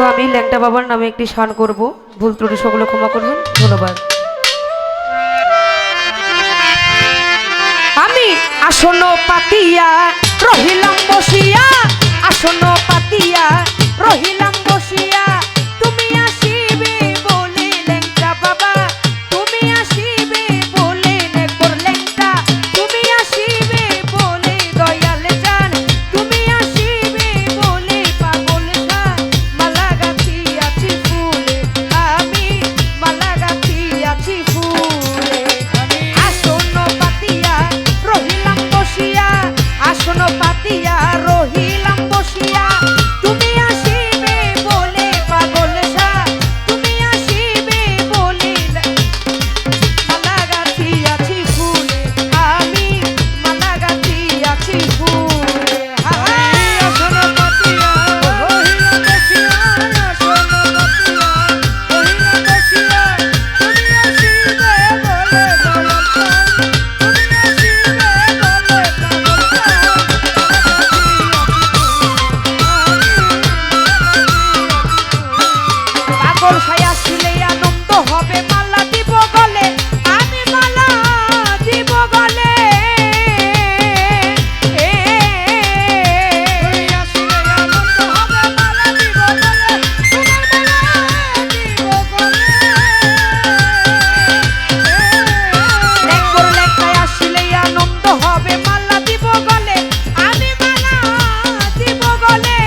তো আমি ল্যাংটা বাবার নামে একটি শান করব, ভুল ত্রুটি সকলে ক্ষমা করবেন, ধন্যবাদ। আমি আসন পাতিয়া রহিলাম বসিয়া, আসন পাতিয়া রহিলাম বসিয়া, তুমি আসিবে বলে ল্যাংটা বাবা, তুমি আসিবে বলে নেকর ল্যাংটা, তুমি আসিবে বলে দয়াল জান, তুমি আসিবে বলে পাগল শান, মালা গাঁথিয়াছি ফুলে, আমি মালা গাঁথিয়াছি ফুলে। আসন পাতিয়া রহিলাম বসিয়া, আসন পাতিয়া রহিলাম বসিয়া, তুমি আসিবে বলে পাগল শাহ, তুমি আসিবে বলে মালা গাঁথিয়াছি ফুলে, আমি মালা গাঁথিয়াছি ফুলে। আসন পাতিয়া রহিলাম বসিয়া, আসন পাতিয়া রহিলাম বসিয়া, তুমি আসিবে বলে দয়াল শাহ, তুমি আসিবে বলে পাগল শাহ, পাগল শাহ আসলে আনন্দ হবে, মালা দিব গলে, আমি মালা দিব গলে, আসলে আনন্দ হবে, মালা দিব গলে, তোমার মালা দিব গলে। ল্যাংকর ল্যাংটায় আসলে আনন্দ হবে, মালা দিব গলে, আমি মালা দিব গলে,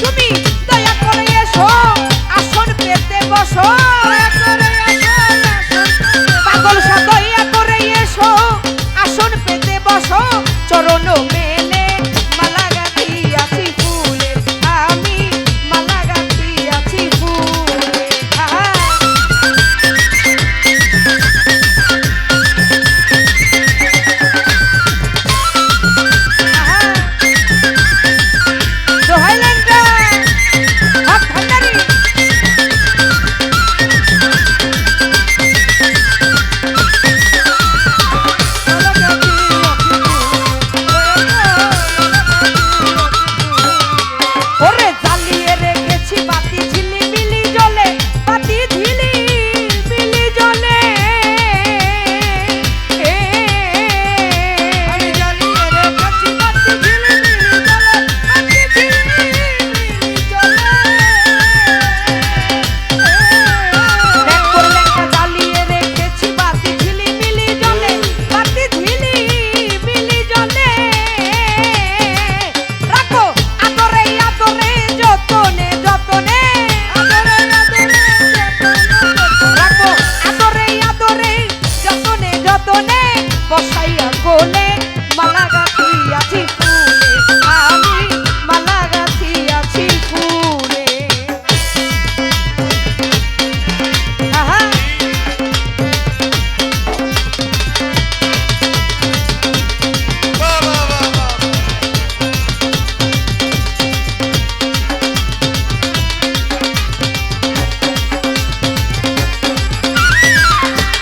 তুমি দয়া করে এসো আসন পেতে বসো, পাগল শাহ দয়া করে এসো আসন পেতে বসো, চরণ মেলে মালা গাঁথিয়াছি ফুলে, আমি মালা গাঁথিয়াছি ফুলে। দোহাই ল্যাংটা, হক ভান্ডারী। ওরে জ্বালিয়ে রেখেছি বাতি ঝিলিমিলি জ্বলে, বাতি ঝিলিমিলি জ্বলে, আমি জ্বালিয়ে রেখেছি বাতি ঝিলিমিলি জ্বলে, বাতি ঝিলিমিলি জ্বলে। ল্যাংকর ল্যাংটা জ্বালিয়ে রেখেছি বাতি ঝিলিমিলি জ্বলে, বাতি ঝিলিমিলি জ্বলে। রাখো আদরে আদরে যতনে যতনে, আদরে আদরে রাখো আদরে আদরে যতনে যতনে, বসাইয়া কোলে মালা গাঁথিয়াছি ফুলে, আমি মালা গাঁথিয়াছি ফুলে। আহা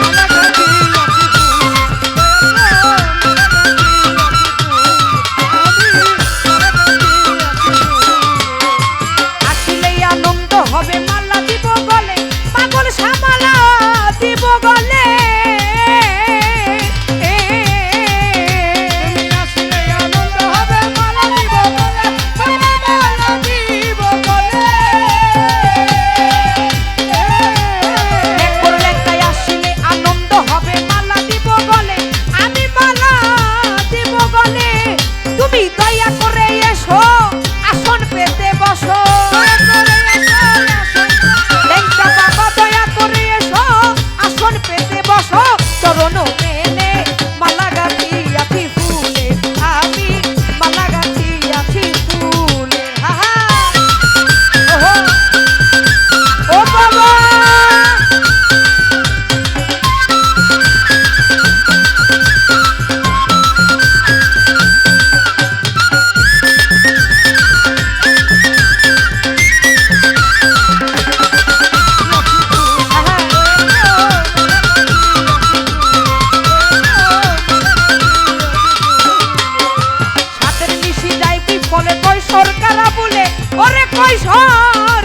মালা গাঁথিয়াছি ফুলে, আমি মালা গাঁথিয়াছি ফুলে। আসলেই আনন্দ হবে, মালা দিব গলে, পাগল শাহ মালা দিব গলে, তুমি আসলে আনন্দ হবে, মালা দিব গলে, মালা দিব গলে। ল্যাংকর ল্যাংটায় আসলে আনন্দ হবে, মালা দিব গলে, আমি মালা দিব গলে, তুমি দয়া করে এসো আসন পেতে বসো, ল্যাংটা বাবা দয়া করে এসো আসন পেতে বসো, চরণ মেলে মালা গাঁথিয়াছি ফুলে, আমি মালা গাঁথিয়াছি ফুলে। ওহো ও বাবা, সাথের নিশি যাইবি ফলে কয় সরকারা বলে, ওরে কয় সর